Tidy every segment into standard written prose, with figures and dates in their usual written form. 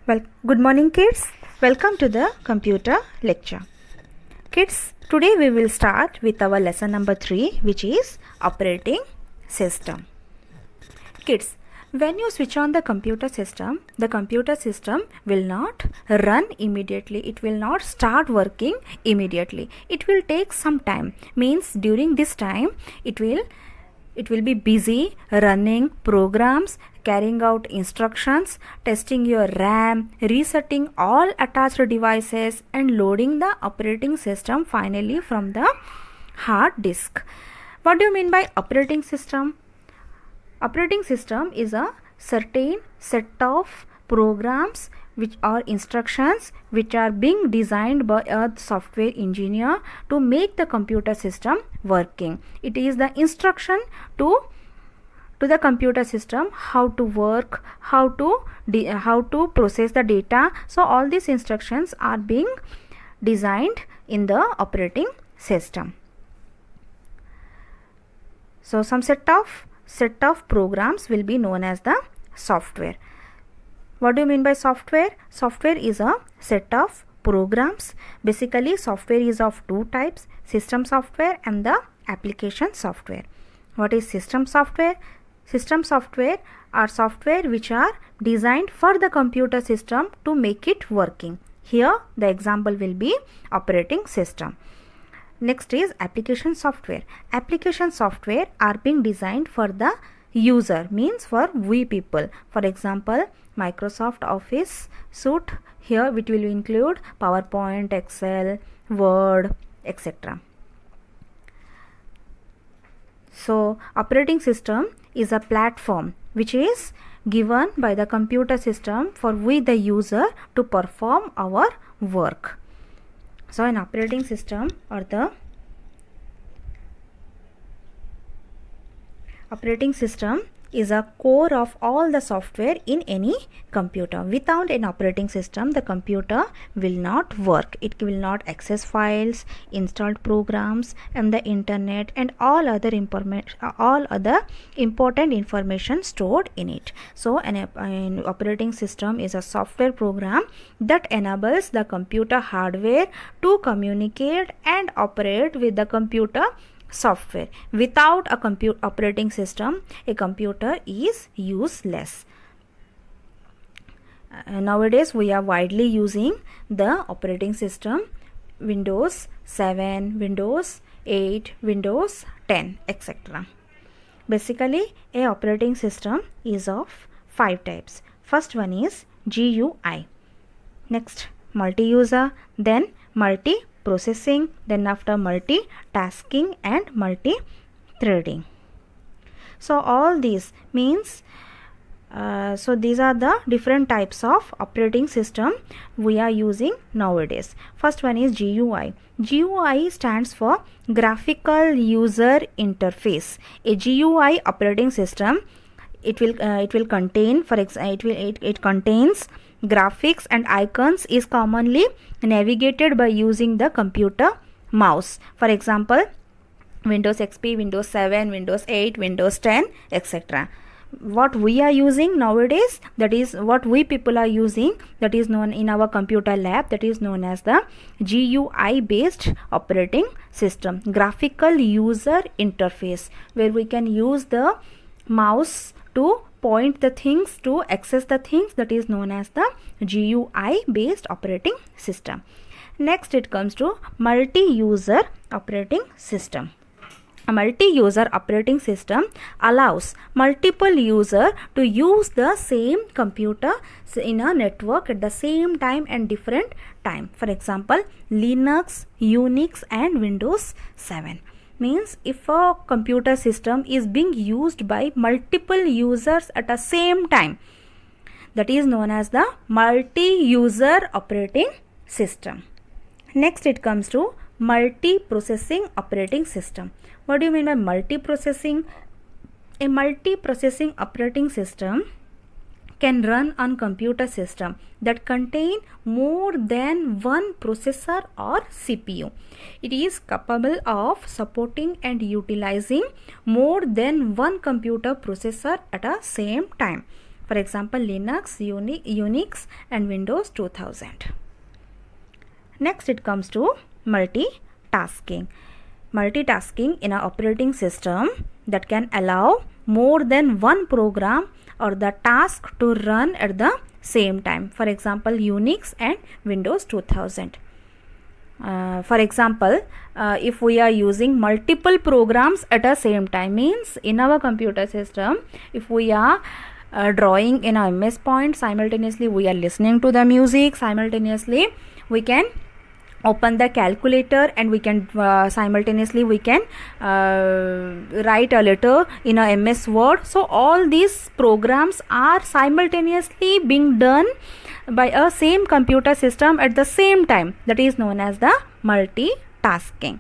Well, good morning kids. Welcome to the computer lecture. Kids, today we will start with our lesson number 3, which is operating system. Kids, when you switch on the computer system will not run immediately. It will not start working immediately. It will take some time. Means during this time it will be busy running programs, carrying out instructions, testing your RAM, resetting all attached devices and loading the operating system finally from the hard disk. What do you mean by operating system? Operating system is a certain set of programs which are instructions which are being designed by a software engineer to make the computer system working. It is the instruction to the computer system how to work, how to process the data. So all these instructions are being designed in the operating system. So some set of programs will be known as the software. What do you mean by software? Software is a set of programs. Basically, software is of two types, system software and the application software. What is system software? System software are software which are designed for the computer system to make it working. Here, the example will be operating system. Next is application software. Application software are being designed for the user, means for we people. For example, Microsoft Office suite, here which will include PowerPoint, Excel, Word, etc. So operating system is a platform which is given by the computer system for we the user to perform our work. So an operating system or the operating system is a core of all the software in any computer. Without an operating system, the computer will not work. It will not access files, installed programs and the internet and all other important information stored in it. So an operating system is a software program that enables the computer hardware to communicate and operate with the computer software. Without a operating system, a computer is useless. Nowadays we are widely using the operating system Windows 7, Windows 8, Windows 10, etc. Basically, a operating system is of 5 types. First one is GUI. Next, multi-user, then multi-processing, then after multitasking and multi-threading. So all these means so these are the different types of operating system we are using nowadays. First one is GUI. GUI stands for graphical user interface. A GUI operating system it will contain, for example, it contains graphics and icons, is commonly navigated by using the computer mouse. For example, Windows XP, Windows 7, Windows 8, Windows 10, etc. What we are using nowadays, that is what we people are using, that is known in our computer lab, that is known as the GUI based operating system, graphical user interface, where we can use the mouse to point the things, to access the things, that is known as the GUI based operating system. Next it comes to multi-user operating system. A multi-user operating system allows multiple users to use the same computer in a network at the same time and different time. For example, Linux, Unix and Windows 7. Means if a computer system is being used by multiple users at the same time, that is known as the multi-user operating system. Next it comes to multi-processing operating system. What do you mean by multi-processing? A multi-processing operating system can run on computer system that contain more than one processor or CPU. It is capable of supporting and utilizing more than one computer processor at a same time. For example, Linux, Unix and Windows 2000. Next it comes to multitasking. Multitasking in an operating system that can allow more than one program or the task to run at the same time. For example, Unix and Windows 2000. For example, if we are using multiple programs at the same time, means in our computer system, if we are drawing in a MS Paint, simultaneously we are listening to the music, simultaneously we can open the calculator, and we can simultaneously we can write a letter in a MS Word. So all these programs are simultaneously being done by a same computer system at the same time. That is known as the multitasking.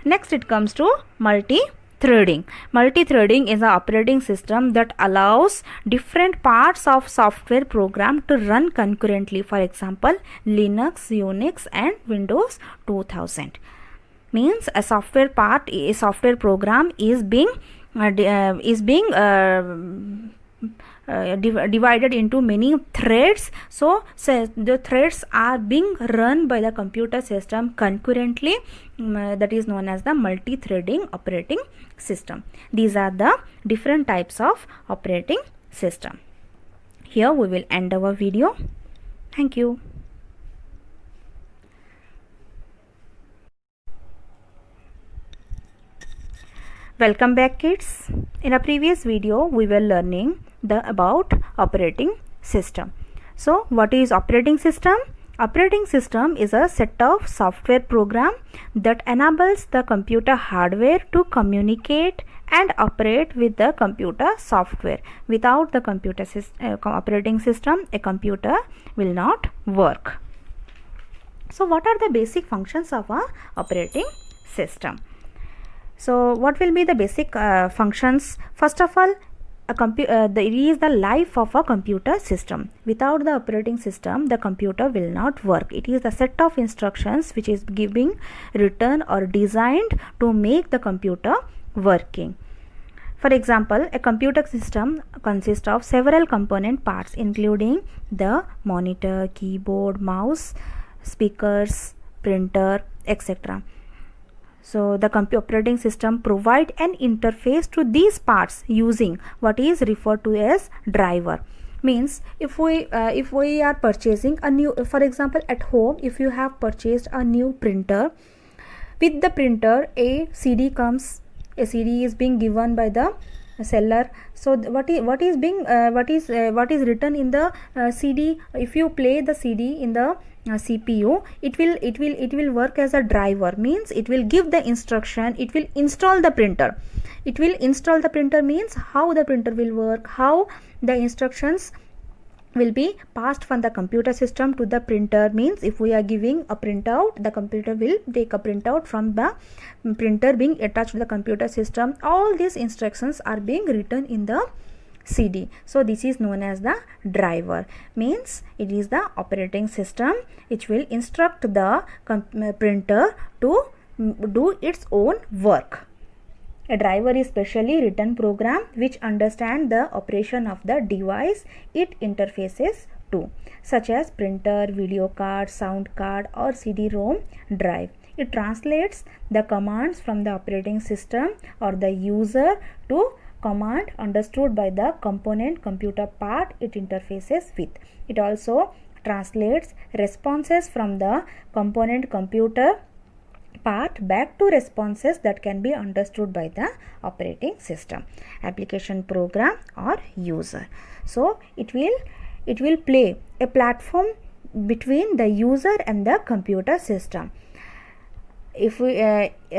Next it comes to multi-threading. Multi-threading is an operating system that allows different parts of software program to run concurrently. For example, Linux, Unix and Windows 2000. Means a software program is being divided into many threads. So the threads are being run by the computer system concurrently. That is known as the multi-threading operating system. These are the different types of operating system. Here we will end our video. Thank you. Welcome back, kids. In a previous video we were learning about operating system. So what is operating system? Operating system is a set of software program that enables the computer hardware to communicate and operate with the computer software. Without the operating system, a computer will not work. So what are the basic functions of a operating system? So what will be the basic functions? First of all, it is the life of a computer system. Without the operating system, the computer will not work. It is the set of instructions which is written or designed to make the computer working. For example, a computer system consists of several component parts, including the monitor, keyboard, mouse, speakers, printer, etc. So the operating system provide an interface to these parts using what is referred to as driver. Means if we are purchasing a new, for example at home, if you have purchased a new printer, with the printer a CD comes. A CD is being given by the seller. So what is written in the CD? If you play the CD in the CPU, it will work as a driver. Means it will give the instruction, it will install the printer. It will install the printer means how the printer will work, how the instructions will be passed from the computer system to the printer. Means if we are giving a printout, the computer will take a printout from the printer being attached to the computer system. All these instructions are being written in the CD. So this is known as the driver. Means it is the operating system which will instruct the printer to do its own work. A driver is specially written program which understands the operation of the device it interfaces to, such as printer, video card, sound card or CD-ROM drive. It translates the commands from the operating system or the user to command understood by the component computer part it interfaces with. It also translates responses from the component computer part back to responses that can be understood by the operating system, application, program or user. So it will play a platform between the user and the computer system. If we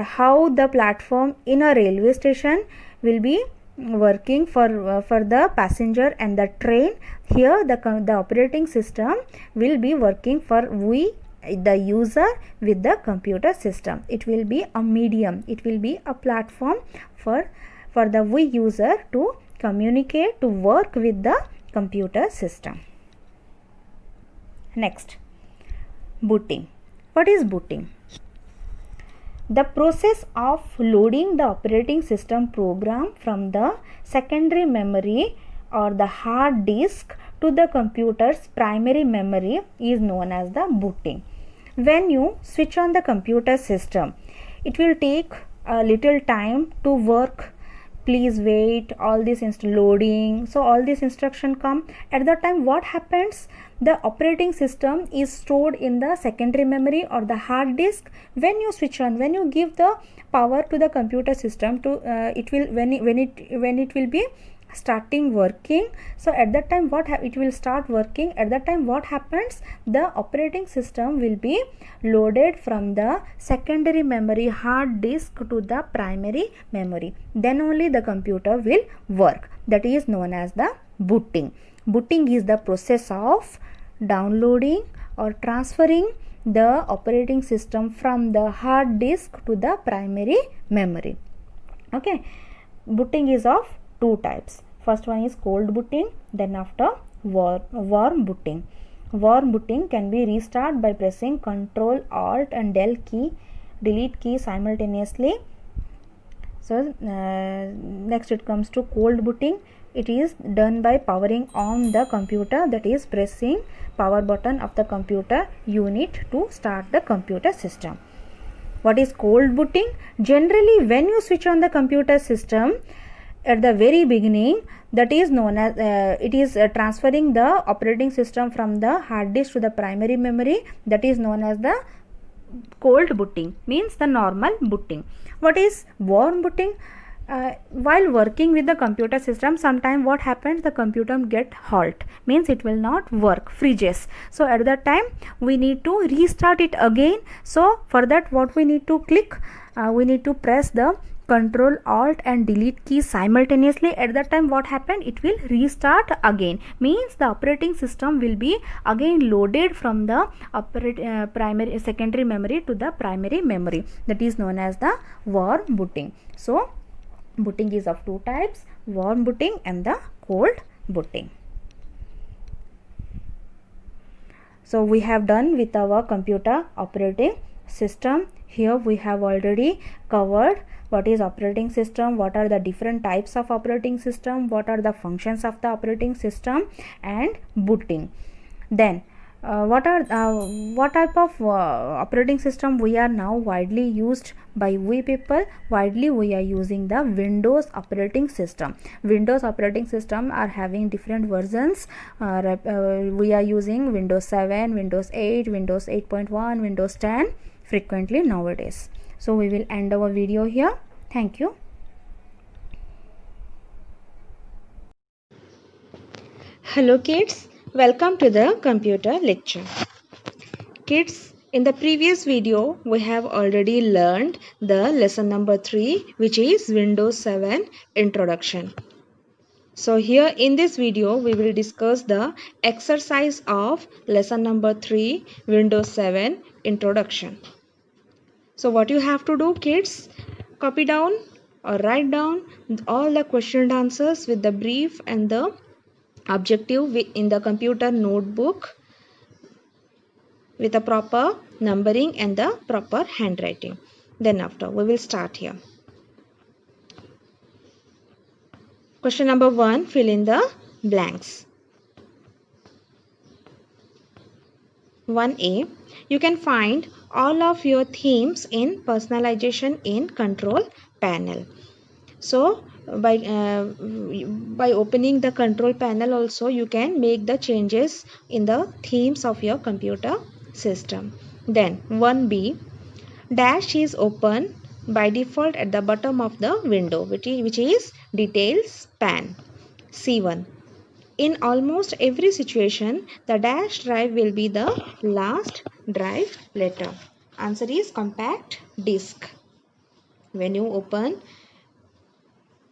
how the platform in a railway station will be working for the passenger and the train, here the operating system will be working for the user with the computer system. It will be a medium, it will be a platform for the user to communicate, to work with the computer system. Next, booting. What is booting? The process of loading the operating system program from the secondary memory or the hard disk to the computer's primary memory is known as the booting. When you switch on the computer system, it will take a little time to work. Please wait, all this loading, so all this instruction come. At that time what happens, the operating system is stored in the secondary memory or the hard disk. When you switch on, when you give the power to the computer system to it will when it will be starting working, so at that time it will start working. At that time what happens, the operating system will be loaded from the secondary memory hard disk to the primary memory. Then only the computer will work. That is known as the booting. Booting is the process of downloading or transferring the operating system from the hard disk to the primary memory. Okay, booting is of two types. First one is cold booting, then after warm booting. Warm booting can be restarted by pressing Ctrl Alt and delete key simultaneously. So next it comes to cold booting. It is done by powering on the computer, that is pressing power button of the computer unit to start the computer system. What is cold booting? Generally when you switch on the computer system at the very beginning, that is known as it is transferring the operating system from the hard disk to the primary memory. That is known as the cold booting, means the normal booting. What is warm booting? While working with the computer system, sometime what happens, the computer get halt, means it will not work, freezes. So at that time we need to restart it again. So for that what we need to click, we need to press the Ctrl Alt and delete keys simultaneously. At that time what happened, it will restart again, means the operating system will be again loaded from the secondary memory to the primary memory. That is known as the warm booting. So booting is of two types, warm booting and the cold booting. So we have done with our computer operating system. Here we have already covered what is operating system, what are the different types of operating system, what are the functions of the operating system, and booting. Then what type of operating system we are now widely used by we people? Widely we are using the Windows operating system. Windows operating system are having different versions. We are using Windows 7, Windows 8, Windows 8.1, Windows 10 frequently nowadays. So we will end our video here. Thank you. Hello kids, welcome to the computer lecture. Kids, in the previous video we have already learned the lesson number 3, which is Windows 7 introduction. So here in this video we will discuss the exercise of lesson number 3, Windows 7 introduction. So what you have to do, kids, copy down or write down all the question answers with the brief and the objective in the computer notebook with a proper numbering and the proper handwriting. Then after we will start here. Question number 1, fill in the blanks. 1A, you can find all of your themes in personalization in control panel. So by opening the control panel also you can make the changes in the themes of your computer system. Then 1B, dash is open by default at the bottom of the window, which is details pane. C1, in almost every situation, the dash drive will be the last drive letter. Answer is compact disk. When you open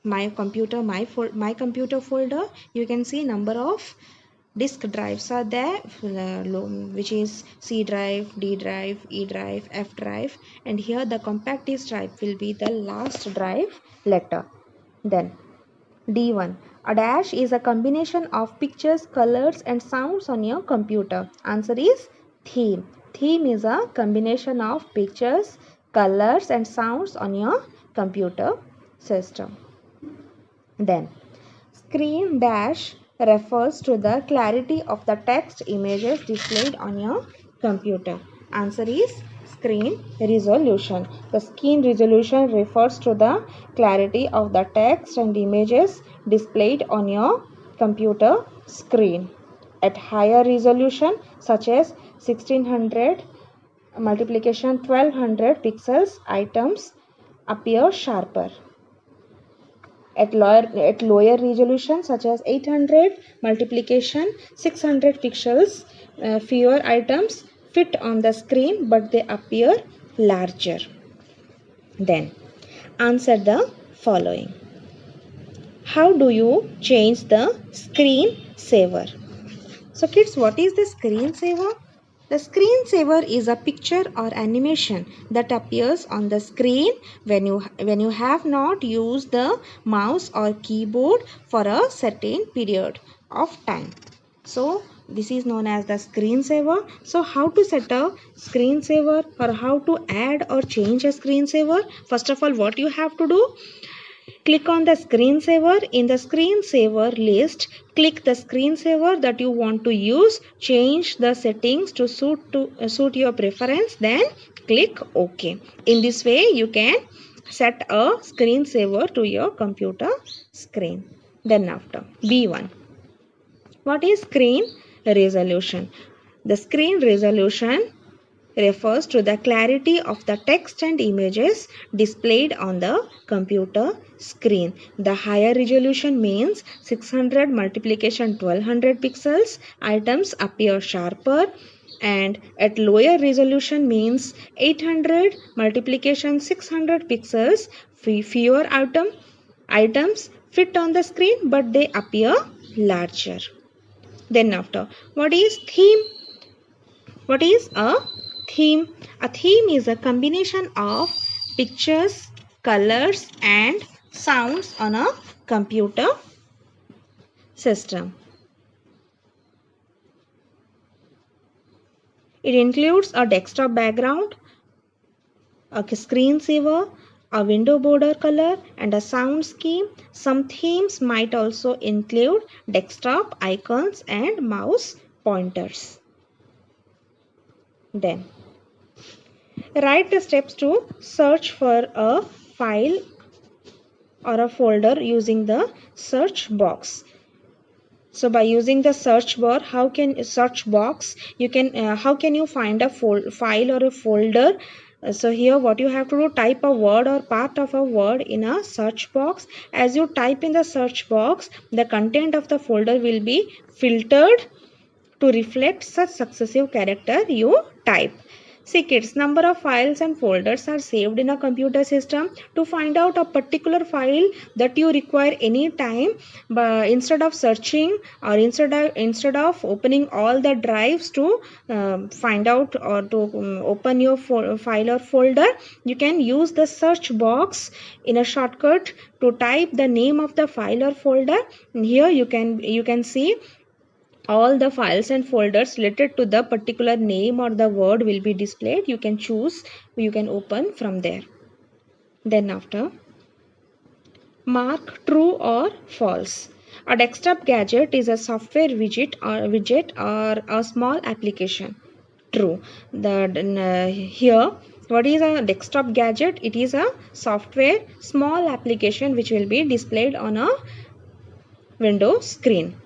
my computer folder, you can see number of disk drives are there, which is C drive, D drive, E drive, F drive, and here the compact disk drive will be the last drive letter. Then D1, a dash is a combination of pictures, colors and sounds on your computer. Answer is theme. Theme is a combination of pictures, colors and sounds on your computer system. Then screen dash refers to the clarity of the text images displayed on your computer. Answer is screen resolution. The screen resolution refers to the clarity of the text and images displayed on your computer screen. At higher resolution such as 1600 multiplication 1200 pixels, items appear sharper. At lower resolution such as 800 multiplication 600 pixels, fewer items fit on the screen but they appear larger. Then answer the following. How do you change the screen saver? So kids, what is the screen saver? The screensaver is a picture or animation that appears on the screen when you have not used the mouse or keyboard for a certain period of time. So this is known as the screensaver. So how to set a screensaver or how to add or change a screensaver? First of all, what you have to do? Click on the screensaver. In the screensaver list, click the screensaver that you want to use. Change the settings to suit your preference. Then click OK. In this way, you can set a screensaver to your computer screen. Then after B1. What is screen resolution? The screen resolution refers to the clarity of the text and images displayed on the computer screen. The higher resolution means 600 multiplication 1200 pixels, items appear sharper, and at lower resolution means 800 multiplication 600 pixels, fewer items fit on the screen but they appear larger. Then after, what is theme? What is a theme? A theme is a combination of pictures, colors and sounds on a computer system. It includes a desktop background, a screensaver, a window border color and a sound scheme. Some themes might also include desktop icons and mouse pointers. Then write the steps to search for a file or a folder using the search box. So by using the search bar, how can you find a file or a folder? So here what you have to do, type a word or part of a word in a search box. As you type in the search box, the content of the folder will be filtered to reflect such successive character you type. See kids, number of files and folders are saved in a computer system. To find out a particular file that you require any time, but instead of searching or instead of opening all the drives to find out or to open your file or folder, you can use the search box in a shortcut to type the name of the file or folder. And here you can see all the files and folders related to the particular name or the word will be displayed. You can choose, you can open from there. Then after, mark true or false. A desktop gadget is a software widget or a small application. True. Here what is a desktop gadget? It is a software small application which will be displayed on a Windows screen.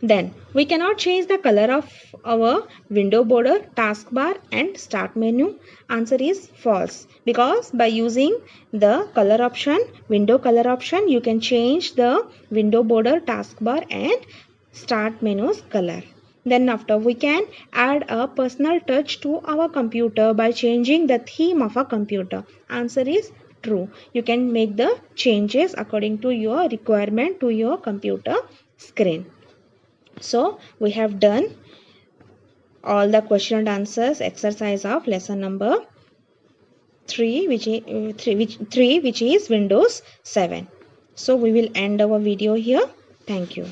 Then we cannot change the color of our window border, taskbar and start menu. Answer is false, because by using the color option, window color option, you can change the window border, taskbar and start menu's color. Then after, we can add a personal touch to our computer by changing the theme of a computer. Answer is true. You can make the changes according to your requirement to your computer screen. So we have done all the question and answers exercise of lesson number 3 which is Windows 7. So we will end our video here. Thank you.